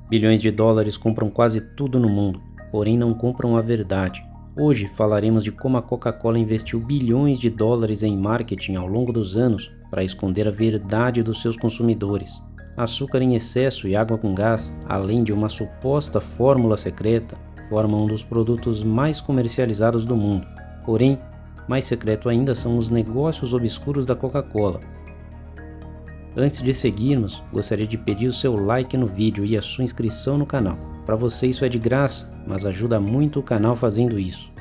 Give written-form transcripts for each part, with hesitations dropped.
Bilhões de dólares compram quase tudo no mundo, porém não compram a verdade. Hoje falaremos de como a Coca-Cola investiu bilhões de dólares em marketing ao longo dos anos para esconder a verdade dos seus consumidores. Açúcar em excesso e água com gás, além de uma suposta fórmula secreta, formam um dos produtos mais comercializados do mundo. Porém, mais secreto ainda são os negócios obscuros da Coca-Cola. Antes de seguirmos, gostaria de pedir o seu like no vídeo e a sua inscrição no canal. Para você isso é de graça, mas ajuda muito o canal fazendo isso.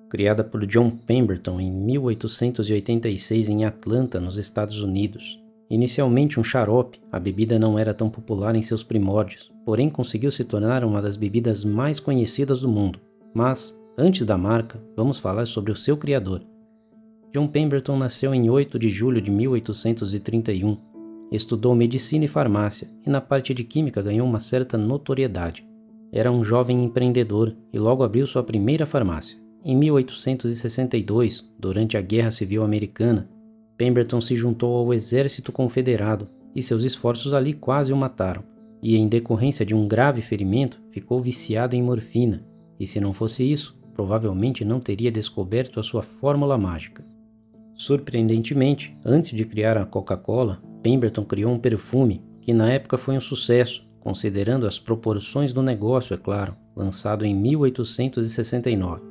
Criada por John Pemberton em 1886 em Atlanta, nos Estados Unidos. Inicialmente um xarope, a bebida não era tão popular em seus primórdios, porém conseguiu se tornar uma das bebidas mais conhecidas do mundo. Mas, antes da marca, vamos falar sobre o seu criador. John Pemberton nasceu em 8 de julho de 1831. Estudou medicina e farmácia e na parte de química ganhou uma certa notoriedade. Era um jovem empreendedor e logo abriu sua primeira farmácia. Em 1862, durante a Guerra Civil Americana, Pemberton se juntou ao Exército Confederado e seus esforços ali quase o mataram. E em decorrência de um grave ferimento, ficou viciado em morfina. E se não fosse isso, provavelmente não teria descoberto a sua fórmula mágica. Surpreendentemente, antes de criar a Coca-Cola, Pemberton criou um perfume que na época foi um sucesso, considerando as proporções do negócio, é claro, lançado em 1869.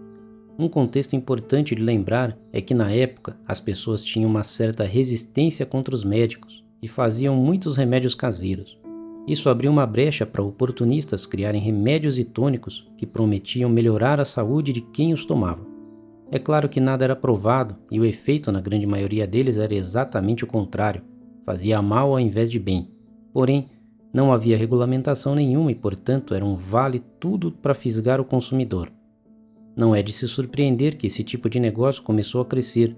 Um contexto importante de lembrar é que na época as pessoas tinham uma certa resistência contra os médicos e faziam muitos remédios caseiros. Isso abriu uma brecha para oportunistas criarem remédios e tônicos que prometiam melhorar a saúde de quem os tomava. É claro que nada era provado e o efeito na grande maioria deles era exatamente o contrário, fazia mal ao invés de bem. Porém, não havia regulamentação nenhuma e, portanto, era um vale-tudo para fisgar o consumidor. Não é de se surpreender que esse tipo de negócio começou a crescer.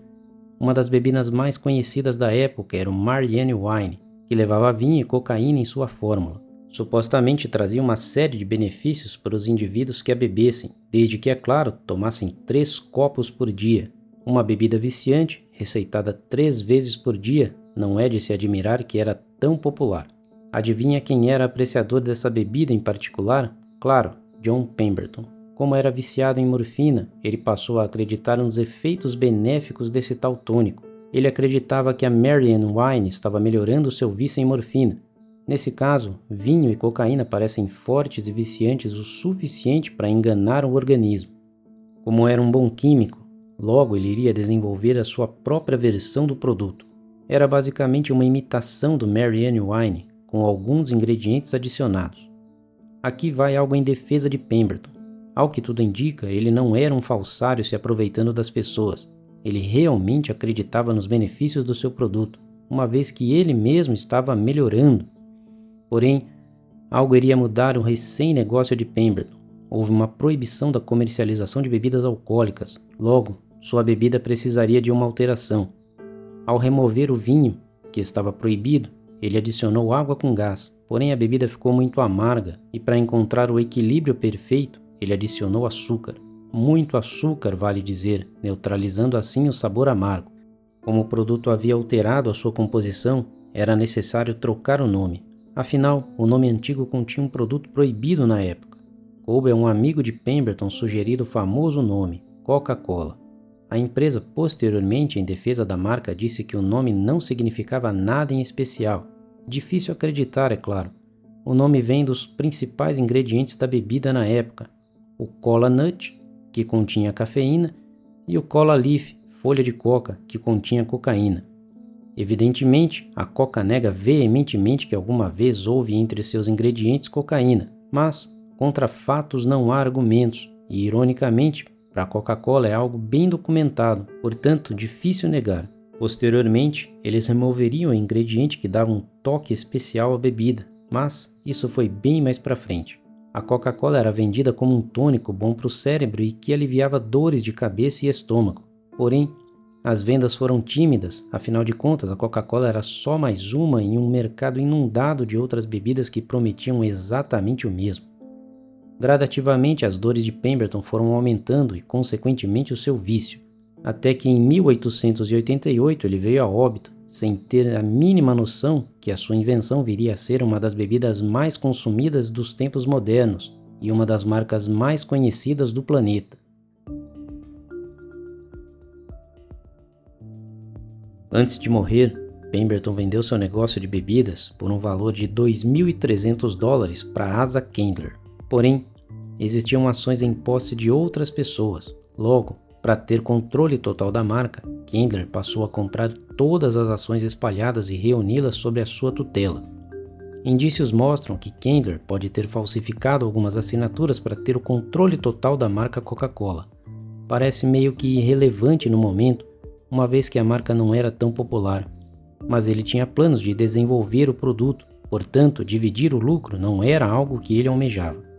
Uma das bebidas mais conhecidas da época era o Marianne Wine, que levava vinho e cocaína em sua fórmula. Supostamente trazia uma série de benefícios para os indivíduos que a bebessem, desde que, é claro, tomassem 3 copos por dia. Uma bebida viciante, receitada 3 vezes por dia, não é de se admirar que era tão popular. Adivinha quem era apreciador dessa bebida em particular? Claro, John Pemberton. Como era viciado em morfina, ele passou a acreditar nos efeitos benéficos desse tal tônico. Ele acreditava que a Marianne Wine estava melhorando seu vício em morfina. Nesse caso, vinho e cocaína parecem fortes e viciantes o suficiente para enganar o organismo. Como era um bom químico, logo ele iria desenvolver a sua própria versão do produto. Era basicamente uma imitação do Marianne Wine, com alguns ingredientes adicionados. Aqui vai algo em defesa de Pemberton. Ao que tudo indica, ele não era um falsário se aproveitando das pessoas. Ele realmente acreditava nos benefícios do seu produto, uma vez que ele mesmo estava melhorando. Porém, algo iria mudar o recém-negócio de Pemberton. Houve uma proibição da comercialização de bebidas alcoólicas. Logo, sua bebida precisaria de uma alteração. Ao remover o vinho, que estava proibido, ele adicionou água com gás. Porém, a bebida ficou muito amarga e para encontrar o equilíbrio perfeito, ele adicionou açúcar. Muito açúcar, vale dizer, neutralizando assim o sabor amargo. Como o produto havia alterado a sua composição, era necessário trocar o nome. Afinal, o nome antigo continha um produto proibido na época. Coube a um amigo de Pemberton sugerir o famoso nome, Coca-Cola. A empresa, posteriormente, em defesa da marca, disse que o nome não significava nada em especial. Difícil acreditar, é claro. O nome vem dos principais ingredientes da bebida na época. O Cola Nut, que continha cafeína, e o Cola Leaf, folha de coca, que continha cocaína. Evidentemente, a Coca nega veementemente que alguma vez houve entre seus ingredientes cocaína, mas contra fatos não há argumentos, e ironicamente, para a Coca-Cola é algo bem documentado, portanto difícil negar. Posteriormente, eles removeriam o ingrediente que dava um toque especial à bebida, mas isso foi bem mais para frente. A Coca-Cola era vendida como um tônico bom para o cérebro e que aliviava dores de cabeça e estômago. Porém, as vendas foram tímidas, afinal de contas a Coca-Cola era só mais uma em um mercado inundado de outras bebidas que prometiam exatamente o mesmo. Gradativamente as dores de Pemberton foram aumentando e consequentemente o seu vício, até que em 1888 ele veio a óbito, sem ter a mínima noção que a sua invenção viria a ser uma das bebidas mais consumidas dos tempos modernos e uma das marcas mais conhecidas do planeta. Antes de morrer, Pemberton vendeu seu negócio de bebidas por um valor de $2.300 para a Asa Candler. Porém, existiam ações em posse de outras pessoas. Logo, para ter controle total da marca, Candler passou a comprar todas as ações espalhadas e reuni-las sob a sua tutela. Indícios mostram que Candler pode ter falsificado algumas assinaturas para ter o controle total da marca Coca-Cola. Parece meio que irrelevante no momento, uma vez que a marca não era tão popular, mas ele tinha planos de desenvolver o produto, portanto, dividir o lucro não era algo que ele almejava.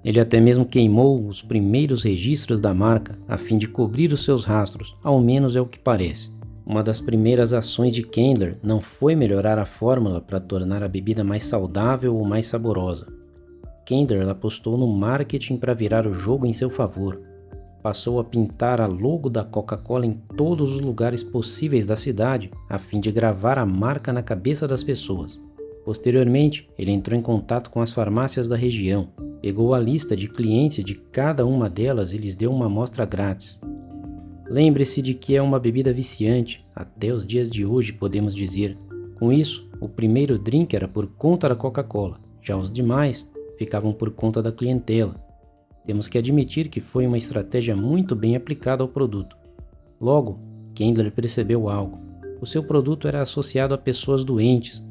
Ele até mesmo queimou os primeiros registros da marca a fim de cobrir os seus rastros, ao menos é o que parece. Uma das primeiras ações de Candler não foi melhorar a fórmula para tornar a bebida mais saudável ou mais saborosa. Candler apostou no marketing para virar o jogo em seu favor. Passou a pintar a logo da Coca-Cola em todos os lugares possíveis da cidade, a fim de gravar a marca na cabeça das pessoas. Posteriormente, ele entrou em contato com as farmácias da região, pegou a lista de clientes de cada uma delas e lhes deu uma amostra grátis. Lembre-se de que é uma bebida viciante, até os dias de hoje podemos dizer. Com isso, o primeiro drink era por conta da Coca-Cola, já os demais ficavam por conta da clientela. Temos que admitir que foi uma estratégia muito bem aplicada ao produto. Logo, Candler percebeu algo. O seu produto era associado a pessoas doentes,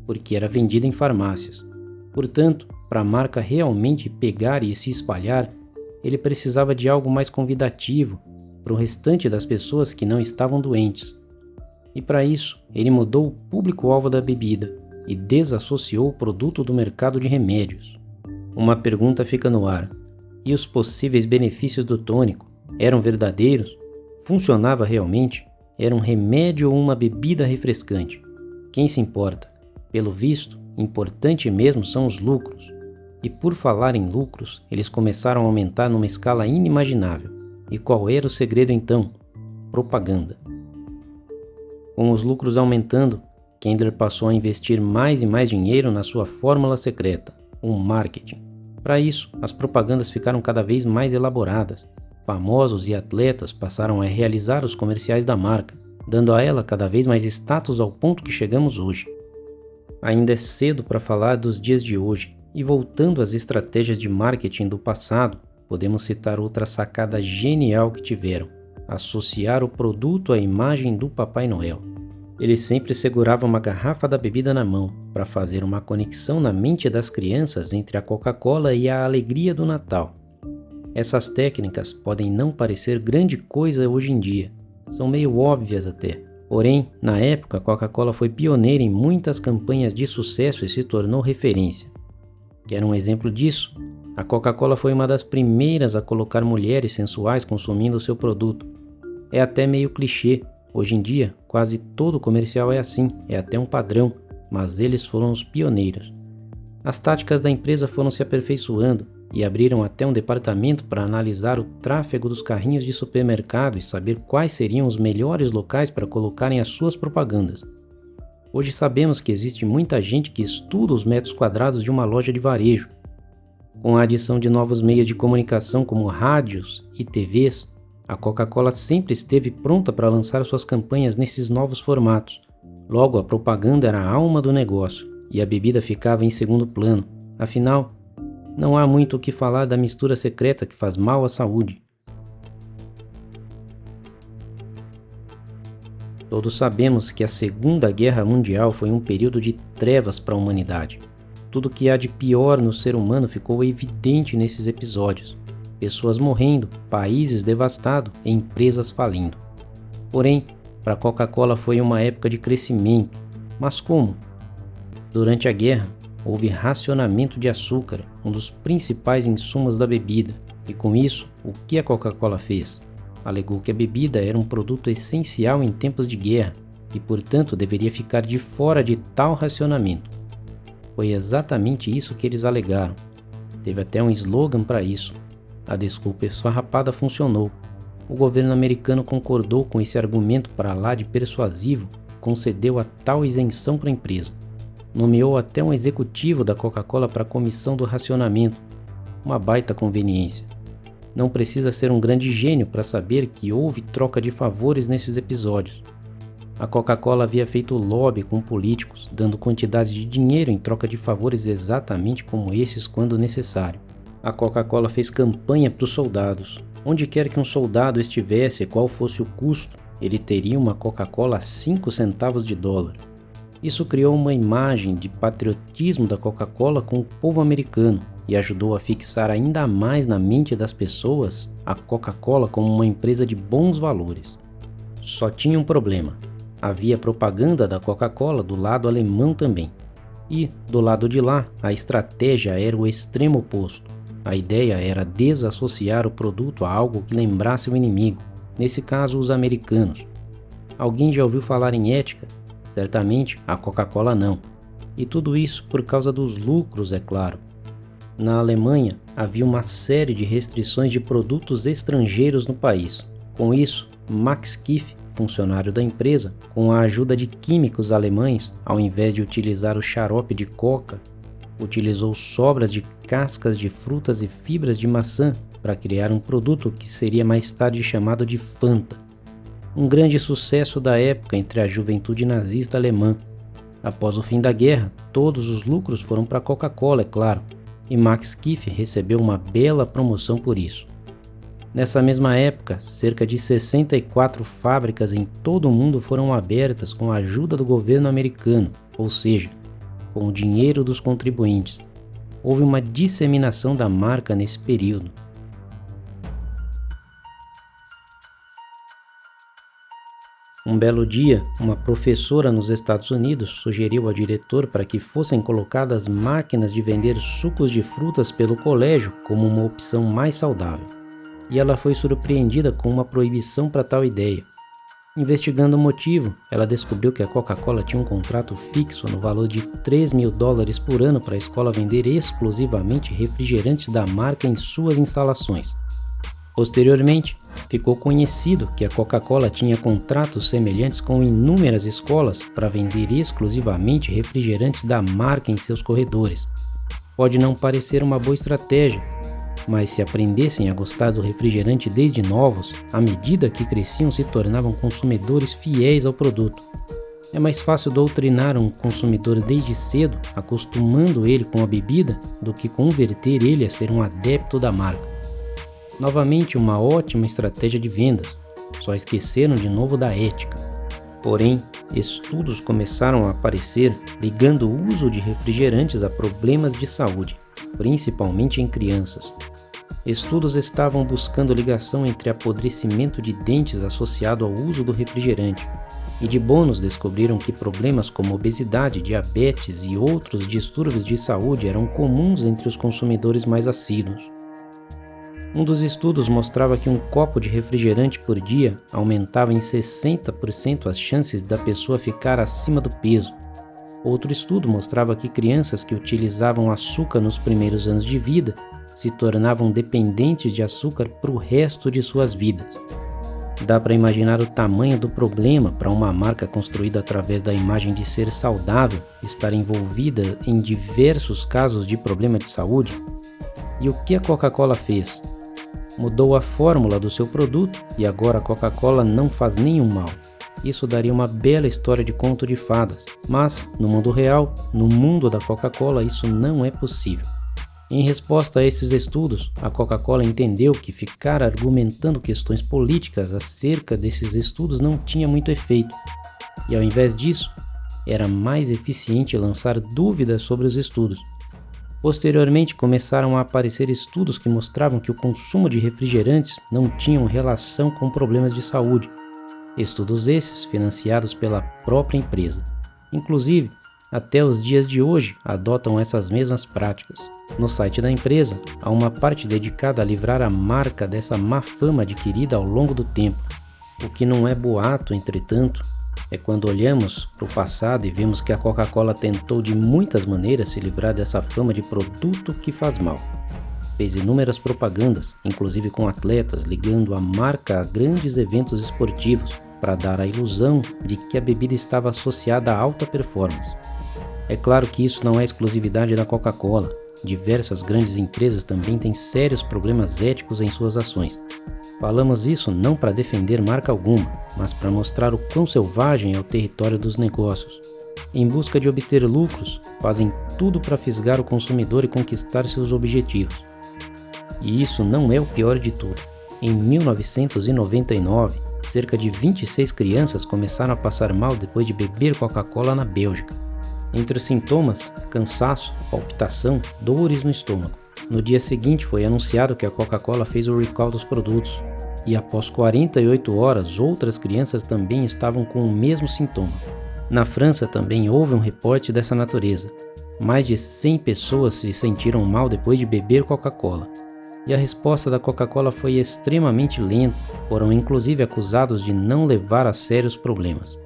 porque era vendido em farmácias. Portanto, para a marca realmente pegar e se espalhar, ele precisava de algo mais convidativo para o restante das pessoas que não estavam doentes. E para isso, ele mudou o público-alvo da bebida e desassociou o produto do mercado de remédios. Uma pergunta fica no ar. E os possíveis benefícios do tônico eram verdadeiros? Funcionava realmente? Era um remédio ou uma bebida refrescante? Quem se importa? Pelo visto, importante mesmo são os lucros. E por falar em lucros, eles começaram a aumentar numa escala inimaginável. E qual era o segredo então? Propaganda. Com os lucros aumentando, Candler passou a investir mais e mais dinheiro na sua fórmula secreta, o marketing. Para isso, as propagandas ficaram cada vez mais elaboradas. Famosos e atletas passaram a realizar os comerciais da marca, dando a ela cada vez mais status ao ponto que chegamos hoje. Ainda é cedo para falar dos dias de hoje, e voltando às estratégias de marketing do passado, podemos citar outra sacada genial que tiveram: associar o produto à imagem do Papai Noel. Ele sempre segurava uma garrafa da bebida na mão, para fazer uma conexão na mente das crianças entre a Coca-Cola e a alegria do Natal. Essas técnicas podem não parecer grande coisa hoje em dia, são meio óbvias até. Porém, na época, a Coca-Cola foi pioneira em muitas campanhas de sucesso e se tornou referência. Quer um exemplo disso? A Coca-Cola foi uma das primeiras a colocar mulheres sensuais consumindo seu produto. É até meio clichê. Hoje em dia, quase todo comercial é assim, é até um padrão, mas eles foram os pioneiros. As táticas da empresa foram se aperfeiçoando e abriram até um departamento para analisar o tráfego dos carrinhos de supermercado e saber quais seriam os melhores locais para colocarem as suas propagandas. Hoje sabemos que existe muita gente que estuda os metros quadrados de uma loja de varejo. Com a adição de novos meios de comunicação como rádios e TVs, a Coca-Cola sempre esteve pronta para lançar suas campanhas nesses novos formatos. Logo, a propaganda era a alma do negócio e a bebida ficava em segundo plano. Afinal, não há muito o que falar da mistura secreta que faz mal à saúde. Todos sabemos que a Segunda Guerra Mundial foi um período de trevas para a humanidade. Tudo o que há de pior no ser humano ficou evidente nesses episódios. Pessoas morrendo, países devastados e empresas falindo. Porém, para a Coca-Cola foi uma época de crescimento. Mas como? Durante a guerra, houve racionamento de açúcar, um dos principais insumos da bebida. E com isso, o que a Coca-Cola fez? Alegou que a bebida era um produto essencial em tempos de guerra e, portanto, deveria ficar de fora de tal racionamento. Foi exatamente isso que eles alegaram. Teve até um slogan para isso. A desculpa esfarrapada funcionou. O governo americano concordou com esse argumento para lá de persuasivo concedeu a tal isenção para a empresa. Nomeou até um executivo da Coca-Cola para a comissão do racionamento. Uma baita conveniência. Não precisa ser um grande gênio para saber que houve troca de favores nesses episódios. A Coca-Cola havia feito lobby com políticos, dando quantidades de dinheiro em troca de favores exatamente como esses quando necessário. A Coca-Cola fez campanha para os soldados. Onde quer que um soldado estivesse, qual fosse o custo, ele teria uma Coca-Cola a 5 centavos de dólar. Isso criou uma imagem de patriotismo da Coca-Cola com o povo americano e ajudou a fixar ainda mais na mente das pessoas a Coca-Cola como uma empresa de bons valores. Só tinha um problema. Havia propaganda da Coca-Cola do lado alemão também. E, do lado de lá, a estratégia era o extremo oposto. A ideia era desassociar o produto a algo que lembrasse o inimigo, nesse caso os americanos. Alguém já ouviu falar em ética? Certamente a Coca-Cola não. E tudo isso por causa dos lucros, é claro. Na Alemanha, havia uma série de restrições de produtos estrangeiros no país. Com isso, Max Kiff, funcionário da empresa, com a ajuda de químicos alemães, ao invés de utilizar o xarope de coca, utilizou sobras de cascas de frutas e fibras de maçã para criar um produto que seria mais tarde chamado de Fanta. Um grande sucesso da época entre a juventude nazista alemã. Após o fim da guerra, todos os lucros foram para a Coca-Cola, é claro, e Max Kiff recebeu uma bela promoção por isso. Nessa mesma época, cerca de 64 fábricas em todo o mundo foram abertas com a ajuda do governo americano, ou seja, com o dinheiro dos contribuintes. Houve uma disseminação da marca nesse período. Um belo dia, uma professora nos Estados Unidos sugeriu ao diretor para que fossem colocadas máquinas de vender sucos de frutas pelo colégio como uma opção mais saudável. E ela foi surpreendida com uma proibição para tal ideia. Investigando o motivo, ela descobriu que a Coca-Cola tinha um contrato fixo no valor de $3.000 por ano para a escola vender exclusivamente refrigerantes da marca em suas instalações. Posteriormente, ficou conhecido que a Coca-Cola tinha contratos semelhantes com inúmeras escolas para vender exclusivamente refrigerantes da marca em seus corredores. Pode não parecer uma boa estratégia, mas se aprendessem a gostar do refrigerante desde novos, à medida que cresciam se tornavam consumidores fiéis ao produto. É mais fácil doutrinar um consumidor desde cedo, acostumando ele com a bebida, do que converter ele a ser um adepto da marca. Novamente uma ótima estratégia de vendas, só esqueceram de novo da ética. Porém, estudos começaram a aparecer ligando o uso de refrigerantes a problemas de saúde, principalmente em crianças. Estudos estavam buscando ligação entre apodrecimento de dentes associado ao uso do refrigerante, e de bônus descobriram que problemas como obesidade, diabetes e outros distúrbios de saúde eram comuns entre os consumidores mais assíduos. Um dos estudos mostrava que um copo de refrigerante por dia aumentava em 60% as chances da pessoa ficar acima do peso. Outro estudo mostrava que crianças que utilizavam açúcar nos primeiros anos de vida se tornavam dependentes de açúcar para o resto de suas vidas. Dá para imaginar o tamanho do problema para uma marca construída através da imagem de ser saudável estar envolvida em diversos casos de problema de saúde? E o que a Coca-Cola fez? Mudou a fórmula do seu produto e agora a Coca-Cola não faz nenhum mal. Isso daria uma bela história de conto de fadas, mas no mundo real, no mundo da Coca-Cola, isso não é possível. Em resposta a esses estudos, a Coca-Cola entendeu que ficar argumentando questões políticas acerca desses estudos não tinha muito efeito, e ao invés disso, era mais eficiente lançar dúvidas sobre os estudos. Posteriormente, começaram a aparecer estudos que mostravam que o consumo de refrigerantes não tinha relação com problemas de saúde. Estudos esses financiados pela própria empresa. Inclusive, até os dias de hoje adotam essas mesmas práticas. No site da empresa, há uma parte dedicada a livrar a marca dessa má fama adquirida ao longo do tempo. O que não é boato, entretanto, é quando olhamos para o passado e vemos que a Coca-Cola tentou de muitas maneiras se livrar dessa fama de produto que faz mal. Fez inúmeras propagandas, inclusive com atletas, ligando a marca a grandes eventos esportivos, para dar a ilusão de que a bebida estava associada a alta performance. É claro que isso não é exclusividade da Coca-Cola. Diversas grandes empresas também têm sérios problemas éticos em suas ações. Falamos isso não para defender marca alguma, mas para mostrar o quão selvagem é o território dos negócios. Em busca de obter lucros, fazem tudo para fisgar o consumidor e conquistar seus objetivos. E isso não é o pior de tudo. Em 1999, cerca de 26 crianças começaram a passar mal depois de beber Coca-Cola na Bélgica. Entre os sintomas, cansaço, palpitação, dores no estômago. No dia seguinte foi anunciado que a Coca-Cola fez o recall dos produtos. E após 48 horas, outras crianças também estavam com o mesmo sintoma. Na França também houve um reporte dessa natureza. Mais de 100 pessoas se sentiram mal depois de beber Coca-Cola. E a resposta da Coca-Cola foi extremamente lenta, foram inclusive acusados de não levar a sério os problemas.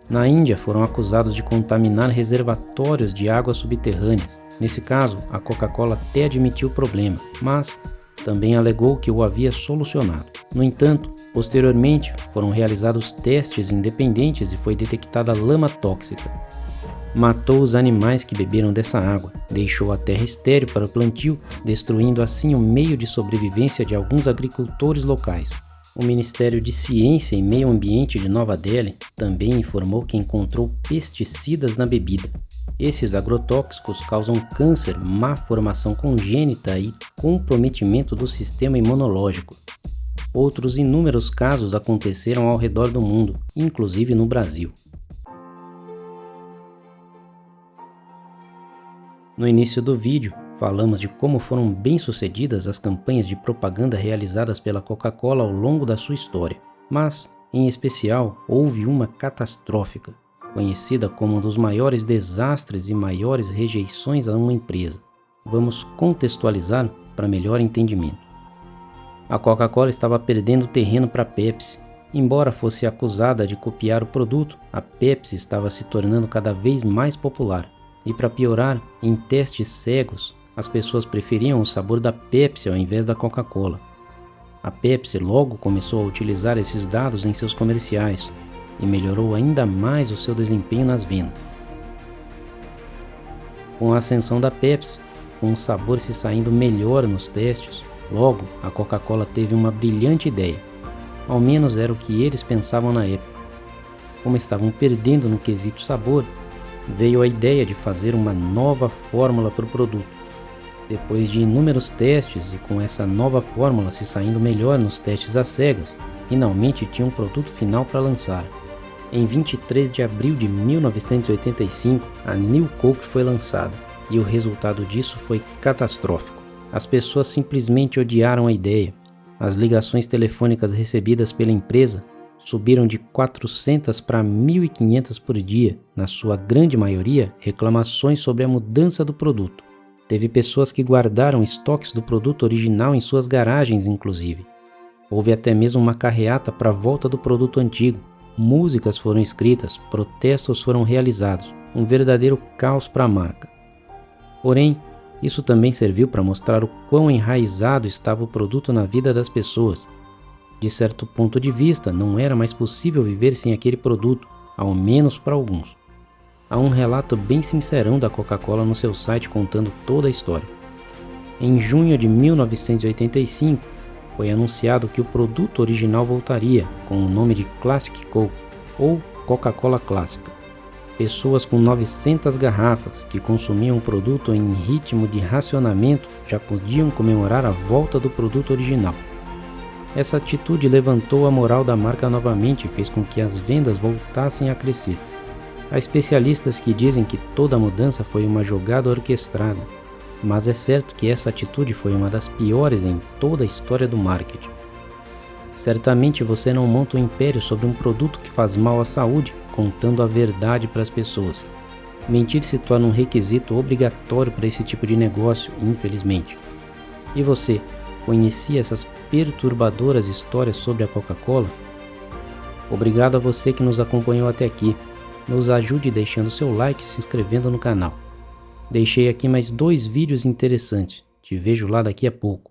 Na Índia foram acusados de contaminar reservatórios de águas subterrâneas. Nesse caso, a Coca-Cola até admitiu o problema, mas também alegou que o havia solucionado. No entanto, posteriormente foram realizados testes independentes e foi detectada lama tóxica. Matou os animais que beberam dessa água, deixou a terra estéril para o plantio, destruindo assim o meio de sobrevivência de alguns agricultores locais. O Ministério de Ciência e Meio Ambiente de Nova Delhi também informou que encontrou pesticidas na bebida. Esses agrotóxicos causam câncer, má formação congênita e comprometimento do sistema imunológico. Outros inúmeros casos aconteceram ao redor do mundo, inclusive no Brasil. No início do vídeo, falamos de como foram bem-sucedidas as campanhas de propaganda realizadas pela Coca-Cola ao longo da sua história, mas, em especial, houve uma catastrófica, conhecida como um dos maiores desastres e maiores rejeições a uma empresa. Vamos contextualizar para melhor entendimento. A Coca-Cola estava perdendo terreno para a Pepsi. Embora fosse acusada de copiar o produto, a Pepsi estava se tornando cada vez mais popular. E para piorar, em testes cegos, as pessoas preferiam o sabor da Pepsi ao invés da Coca-Cola. A Pepsi logo começou a utilizar esses dados em seus comerciais e melhorou ainda mais o seu desempenho nas vendas. Com a ascensão da Pepsi, com o sabor se saindo melhor nos testes, logo a Coca-Cola teve uma brilhante ideia. Ao menos era o que eles pensavam na época. Como estavam perdendo no quesito sabor, veio a ideia de fazer uma nova fórmula para o produto. Depois de inúmeros testes e com essa nova fórmula se saindo melhor nos testes às cegas, finalmente tinha um produto final para lançar. Em 23 de abril de 1985, a New Coke foi lançada, e o resultado disso foi catastrófico. As pessoas simplesmente odiaram a ideia. As ligações telefônicas recebidas pela empresa subiram de 400 para 1.500 por dia, na sua grande maioria reclamações sobre a mudança do produto. Teve pessoas que guardaram estoques do produto original em suas garagens, inclusive. Houve até mesmo uma carreata para a volta do produto antigo. Músicas foram escritas, protestos foram realizados, um verdadeiro caos para a marca. Porém, isso também serviu para mostrar o quão enraizado estava o produto na vida das pessoas. De certo ponto de vista, não era mais possível viver sem aquele produto, ao menos para alguns. Há um relato bem sincerão da Coca-Cola no seu site contando toda a história. Em junho de 1985, foi anunciado que o produto original voltaria, com o nome de Classic Coke, ou Coca-Cola Clássica. Pessoas com 900 garrafas que consumiam o produto em ritmo de racionamento já podiam comemorar a volta do produto original. Essa atitude levantou a moral da marca novamente e fez com que as vendas voltassem a crescer. Há especialistas que dizem que toda a mudança foi uma jogada orquestrada, mas é certo que essa atitude foi uma das piores em toda a história do marketing. Certamente você não monta um império sobre um produto que faz mal à saúde, contando a verdade para as pessoas. Mentir se torna um requisito obrigatório para esse tipo de negócio, infelizmente. E você, conhecia essas perturbadoras histórias sobre a Coca-Cola? Obrigado a você que nos acompanhou até aqui. Nos ajude deixando seu like e se inscrevendo no canal. Deixei aqui mais 2 vídeos interessantes. Te vejo lá daqui a pouco.